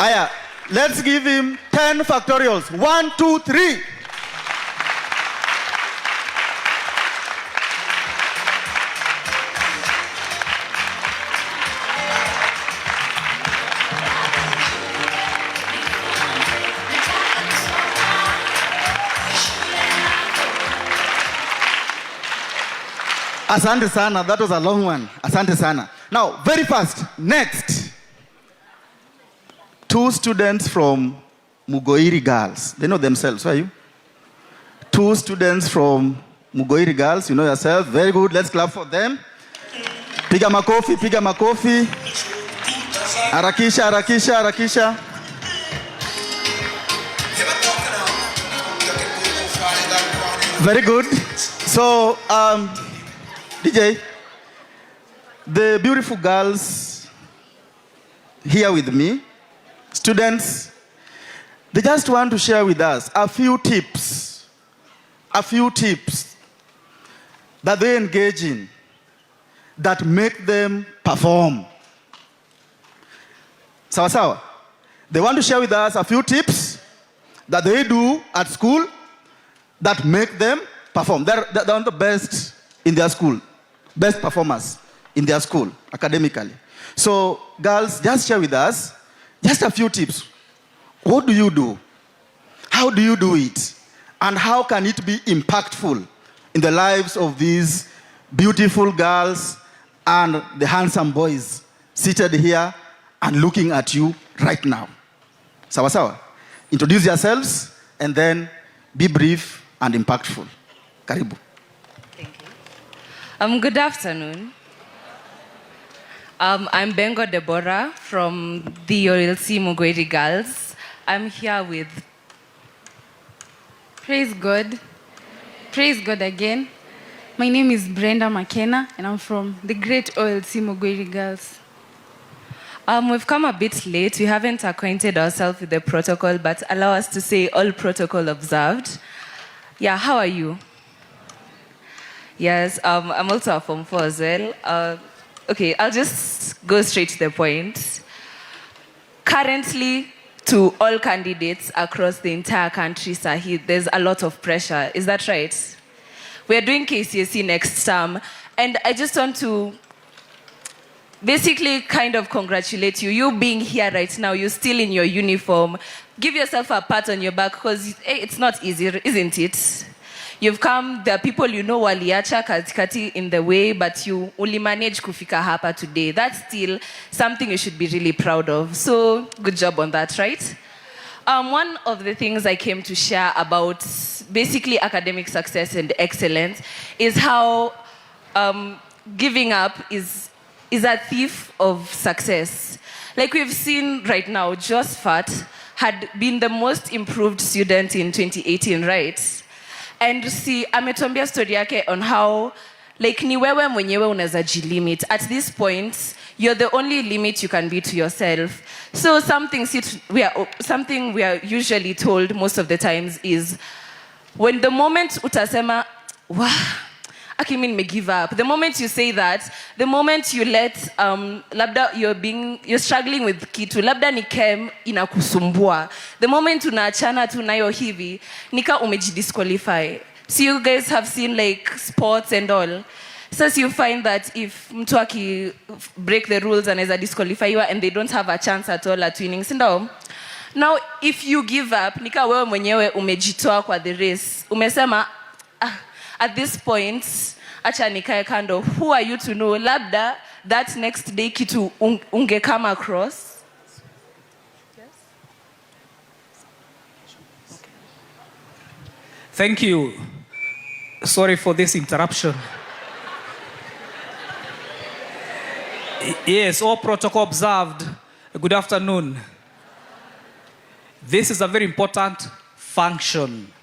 Aya, let's give him 10 factorials. 1, 2, 3. Asante sana, that was a long one. Asante sana. Now, very fast, next. 2 students from Mugoiri girls. They know themselves, who are you? 2 students from Mugoiri girls, you know yourself. Very good, let's clap for them. Piga makofi, piga makofi. Harakisha, harakisha, harakisha. Very good. So, DJ, the beautiful girls here with me, students, they just want to share with us a few tips that they engage in that make them perform. Sawa sawa? They want to share with us a few tips that they do at school that make them perform. They're the best in their school, best performers in their school, academically. So, girls, just share with us just a few tips. What do you do? How do you do it? And how can it be impactful in the lives of these beautiful girls and the handsome boys seated here and looking at you right now? Sawa sawa? Introduce yourselves and then be brief and impactful. Karibu. Good afternoon. I'm Bengo Deborah from the OLC Mugoiri Girls. I'm here with... Praise God. Praise God again. My name is Brenda McKenna and I'm from the great OLC Mugoiri Girls. We've come a bit late. We haven't acquainted ourselves with the protocol, but allow us to say all protocol observed. Yeah, how are you? Yes, I'm also a Form 4 as well. Okay, I'll just go straight to the point. Currently, to all candidates across the entire country, Sahid, there's a lot of pressure. Is that right? We're doing KCSE next term, and I just want to basically kind of congratulate you. You being here right now, you're still in your uniform. Give yourself a pat on your back, because it's not easy, isn't it? You've come, there are people you know waliacha katikati in the way, but you only managed kufika hapa today. That's still something you should be really proud of. So, good job on that, right? One of the things I came to share about basically academic success and excellence is how giving up is a thief of success. Like we've seen right now, Josephat had been the most improved student in 2018, right? And see, ametuambia story yake on how, like, ni wewe mwenyewe unaweza jilimit. At this point, you're the only limit you can be to yourself. So something we are usually told most of the times is, when the moment utasema, wah, okay, me give up. The moment you say that, the moment you let, labda you're struggling with kitu, labda ni kem inakusumbua. The moment unaachana tu nayo hivi, nika umejidisqualify. So you guys have seen like sports and all. So you find that if mtu aki break the rules anaweza disqualify you and they don't have a chance at all at winning. Sindo? Now, if you give up, nika wewe mwenyewe umejitoa kwa the race. Umesema, at this point, acha nikae kando. Who are you to know? Labda, that next day kitu unge come across. Yes? Okay. Thank you. Sorry for this interruption. Yes, all protocol observed. Good afternoon. This is a very important function.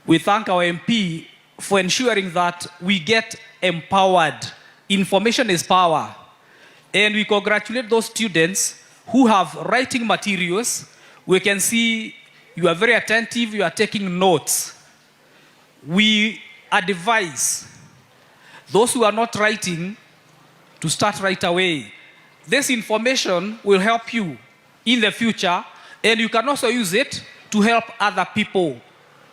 We thank our MP for ensuring that we get empowered. Information is power. And we congratulate those students who have writing materials. We can see you are very attentive, you are taking notes. We advise those who are not writing to start right away. This information will help you in the future, and you can also use it to help other people.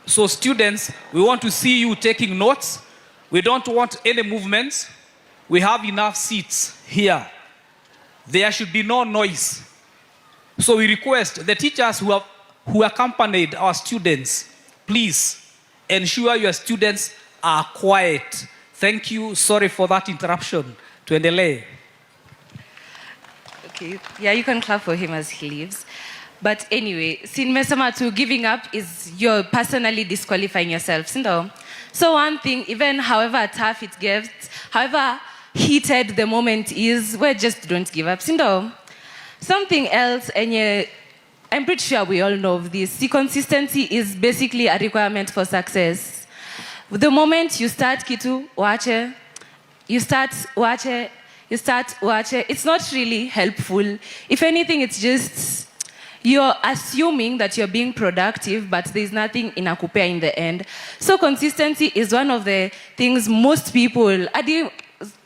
So students, we want to see you taking notes. We don't want any movements. We have enough seats here. There should be no noise. So we request the teachers who accompanied our students, please ensure your students are quiet. Thank you. Sorry for that interruption. Tuendelee. Okay, yeah, you can clap for him as he leaves. But anyway, nimesema to giving up is you're personally disqualifying yourself. So one thing, even however tough it gets, however heated the moment is, we just don't give up. Something else, and I'm pretty sure we all know of this. See, consistency is basically a requirement for success. The moment you start kitu, wache, you start wache, it's not really helpful. If anything, it's just you're assuming that you're being productive, but there's nothing inakupea in the end. So consistency is one of the things most people,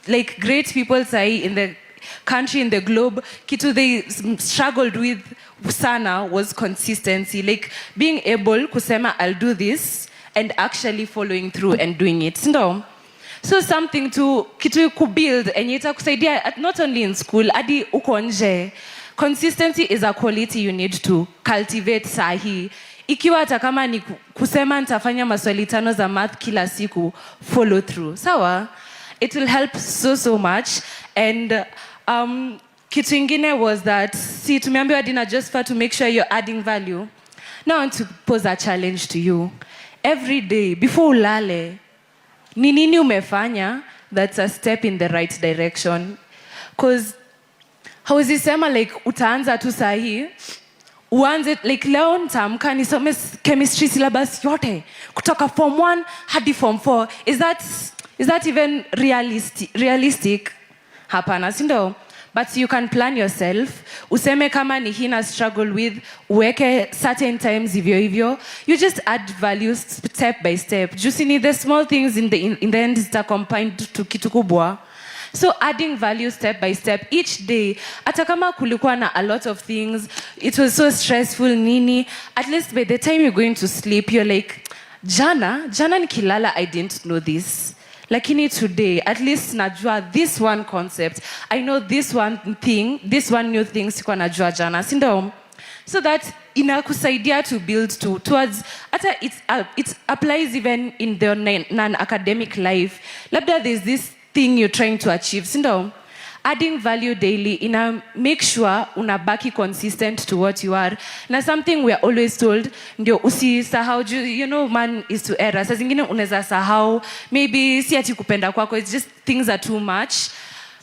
like great people say in the country, in the globe, kitu they struggled with sana was consistency. Like being able kusema I'll do this and actually following through and doing it. So something to kitu kubuild and itakusaidia not only in school, adi uko nje. Consistency is a quality you need to cultivate sahi. Ikiwa hata kama ni kusema nitafanya maswali 5 za math kila siku, follow through. Sawa? It will help so much. And kitu ingine was that, see, tumeambiwa dina just for to make sure you're adding value. Now I want to pose a challenge to you. Every day, before ulale, ni nini umefanya that's a step in the right direction? Because hauwezi sema like utaanza tu sahi uanze like leo nitaamka nisome chemistry syllabus yote kutoka form 1 hadi form 4. Is that even realistic? Hapana, sindo? But you can plan yourself. Useme kama ni hina struggle with, uweke certain times hivyo. You just add values step by step. Just need the small things in the end is combined to kitu kubwa. So adding value step by step each day. Hata kama kulikuwa na a lot of things, it was so stressful nini, at least by the time you're going to sleep, you're like, jana nikilala I didn't know this. Lakini today, at least najua this one concept. I know this one thing, this one new thing sikuwa najua jana. Sindo? So that inakusaidia to build towards, hata it applies even in the non-academic life. Labda there's this thing you're trying to achieve. Sindo? Adding value daily make sure unabaki consistent to what you are. Na something we are always told, ndio usisahau, man is to error. Saa zingine unaweza sahau, maybe si ati kupenda kwako, it's just things are too much.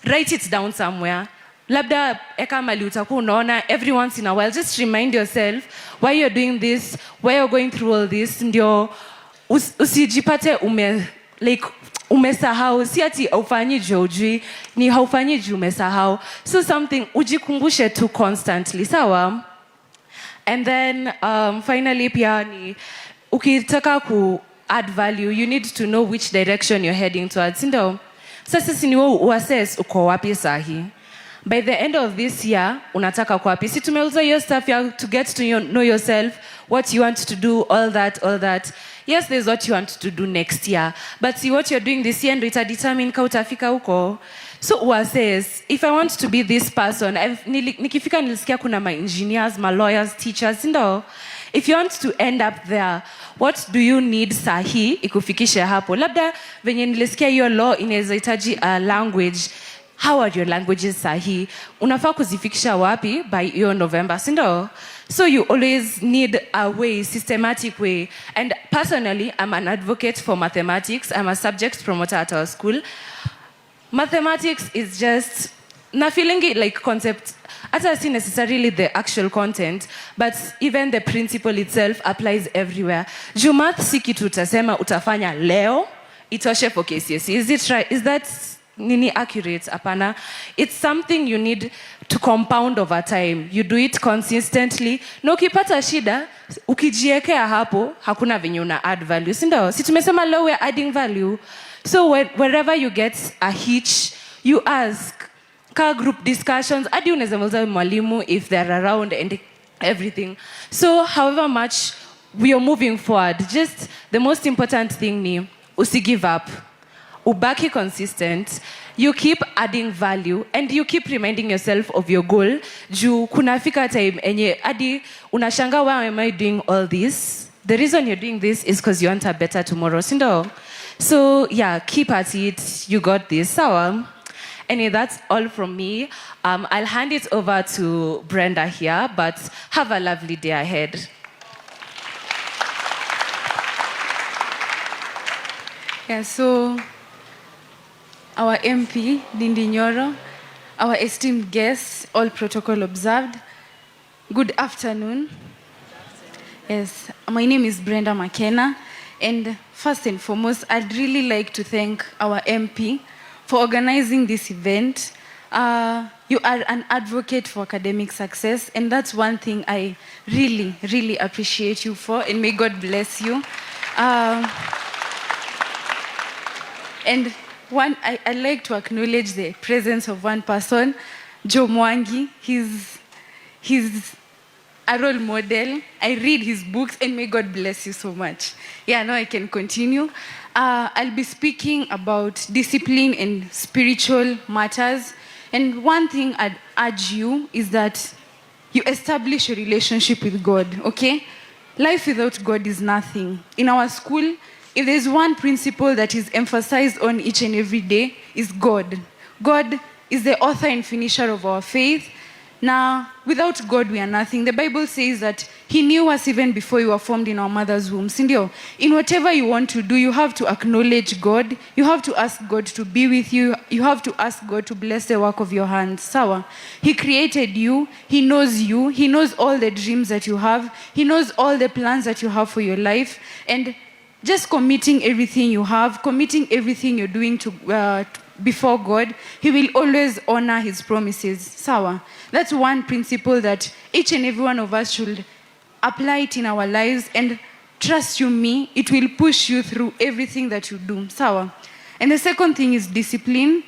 Write it down somewhere. Labda eka mali utakuwa unaona every once in a while, just remind yourself why you're doing this, why you're going through all this, ndio usijipate umesahau, si ati haufanyi juu hujui, ni haufanyi juu umesahau. So something ujikumbushe tu constantly, sawa? And then finally pia ni ukitaka ku add value, you need to know which direction you're heading towards. Ndio? Sasa si ni wewe uassess uko wapi sahi. By the end of this year, unataka kwa wapi? Si tumeuza your stuff to get to know yourself, what you want to do, all that. Yes, there's what you want to do next year. But see what you're doing this year and it determine ka utafika huko. So Uwa says, if I want to be this person, nikifika nilisikia kuna ma engineers, ma lawyers, teachers, ndo. If you want to end up there, what do you need sahi ikufikishe hapo? Labda venye nilisikia your law inaweza hitaji a language. How are your languages sahi? Unafaa kuzifikisha wapi by your November, sindo? So you always need a way, systematic way. And personally, I'm an advocate for mathematics. I'm a subject promoter at our school. Mathematics is just, na feeling it like concept, I see necessarily the actual content, but even the principle itself applies everywhere. Juu math si kitu utasema utafanya leo, itoshe for KCSE. Is it right? Is that nini accurate? Apana. It's something you need to compound over time. You do it consistently. Na ukipata shida, ukijiekea hapo, hakuna venye una add value. Sindo? Si tumesema leo we're adding value. So wherever you get a hitch, you ask, car group discussions, hadi unaweza muuliza mwalimu if they're around and everything. So however much we are moving forward, just the most important thing ni usi-give up. Ubaki consistent, you keep adding value and you keep reminding yourself of your goal. Juu kunafika time enye adi unashanga, why am I doing all this? The reason you're doing this is because you want a better tomorrow. Sindo? So yeah, keep at it. You got this. So anyway, that's all from me. I'll hand it over to Brenda here, but have a lovely day ahead. Yeah, so our MP, Ndindi Nyoro, our esteemed guests, all protocol observed, good afternoon. Yes, my name is Brenda McKenna, and first and foremost, I'd really like to thank our MP for organizing this event. You are an advocate for academic success, and that's one thing I really, really appreciate you for, and may God bless you. And I'd like to acknowledge the presence of one person, Joe Mwangi. He's a role model. I read his books, and may God bless you so much. Yeah, now I can continue. I'll be speaking about discipline and spiritual matters. And one thing I'd urge you is that you establish a relationship with God, okay? Life without God is nothing. In our school, if there's one principle that is emphasized on each and every day, is God. God is the author and finisher of our faith. Now, without God, we are nothing. The Bible says that He knew us even before you were formed in our mother's womb. Sindio, in whatever you want to do, you have to acknowledge God. You have to ask God to be with you. You have to ask God to bless the work of your hands. Sawa. He created you. He knows you. He knows all the dreams that you have. He knows all the plans that you have for your life. And just committing everything you have, committing everything you're doing to before God, He will always honor His promises. Sawa. That's one principle that each and every one of us should apply it in our lives, and trust you me, it will push you through everything that you do. Sawa. And the second thing is discipline.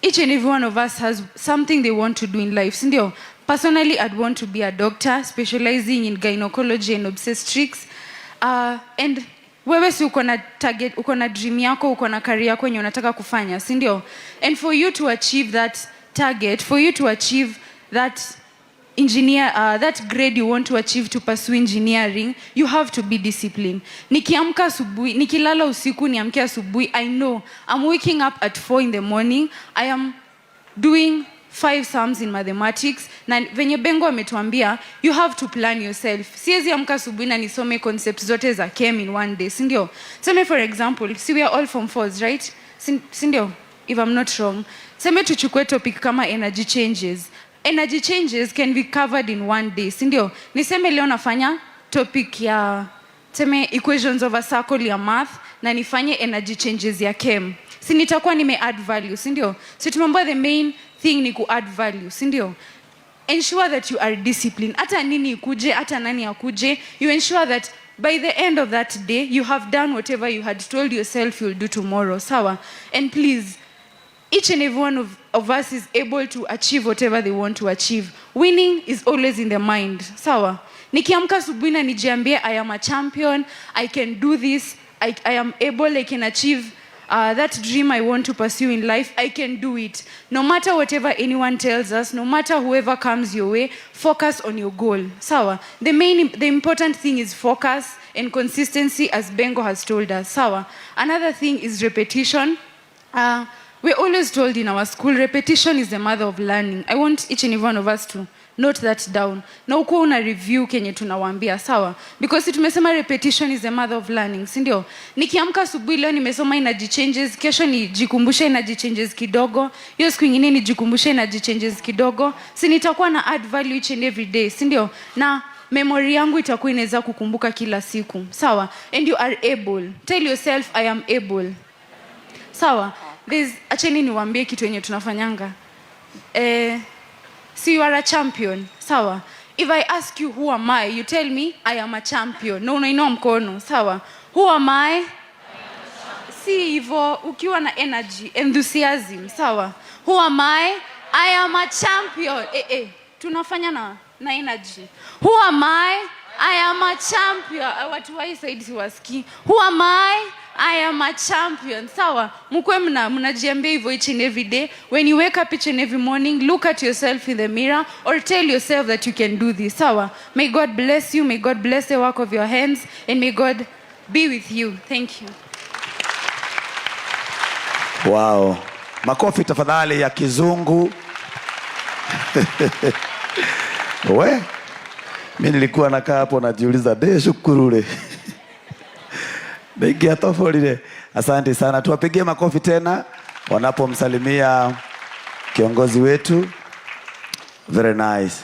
Each and every one of us has something they want to do in life. Sindio? Personally, I'd want to be a doctor specializing in gynecology and obstetrics. And wewe si uko na target, uko na dream yako, uko na career yako yenye unataka kufanya, si ndio? And for you to achieve that target, for you to achieve that that grade you want to achieve to pursue engineering, you have to be disciplined. Nikiamka asubuhi, nikilala usiku niamke asubuhi, I know I'm waking up at 4 in the morning. I am doing 5 sums in mathematics. Na venye Bengo ametuambia, you have to plan yourself. Siwezi amka asubuhi na nisome concepts zote za chem in one day, si ndio? Seme for example, we are all from 4s, right? Si ndio? If I'm not wrong. Seme tuchukue topic kama energy changes. Energy changes can be covered in one day, si ndio? Niseme leo nafanya topic ya equations of a circle ya math, na nifanye energy changes ya chem. Si nitakuwa nime add value, si ndio? So tumemba the main thing ni ku add value, si ndio? Ensure that you are disciplined. Hata nini ikuje, hata nani akuje, you ensure that by the end of that day, you have done whatever you had told yourself you'll do tomorrow. Sawa? And please, each and every one of us is able to achieve whatever they want to achieve. Winning is always in the mind. Sawa? Nikiamka asubuhi na nijiambie, I am a champion, I can do this, I am able, I can achieve that dream I want to pursue in life, I can do it. No matter whatever anyone tells us, no matter whoever comes your way, focus on your goal. Sawa? The important thing is focus and consistency, as Bengo has told us. Sawa? Another thing is repetition. We're always told in our school, repetition is the mother of learning. I want each and every one of us to note that down. Na uko una review kenye tunawaambia, sawa? Because tumesema repetition is the mother of learning, si ndio? Nikiamka asubuhi leo nimesoma energy changes, kesho nijikumbushe energy changes kidogo, hiyo siku nyingine nijikumbushe energy changes kidogo, si nitakuwa na add value each and every day, si ndio? Na memory yangu itakuwa inaweza kukumbuka kila siku, sawa? And you are able. Tell yourself, I am able. Sawa? Acheni niwaambie kitu yenye tunafanyanga. See, you are a champion. Sawa? If I ask you who am I, you tell me I am a champion. No, unainua mkono. Sawa? Who am I? si hivyo, ukiwa na energy, enthusiasm, sawa? Who am I? I am a champion. Tunafanya na energy. Who am I? I am a champion. Watu wa hii side siwasikii. Who am I? I am a champion. Sawa? Mkwe mnajiambia hivyo each and every day. When you wake up each and every morning, look at yourself in the mirror or tell yourself that you can do this. Sawa? May God bless you. May God bless the work of your hands. And may God be with you. Thank you. Wow. Makofi tafadhali ya kizungu. We, mimi nilikuwa nakaa hapo najiuliza shukurule. Begi atofolile. Asante sana. Tuwapigie makofi tena wanapomsalimia kiongozi wetu. Very nice.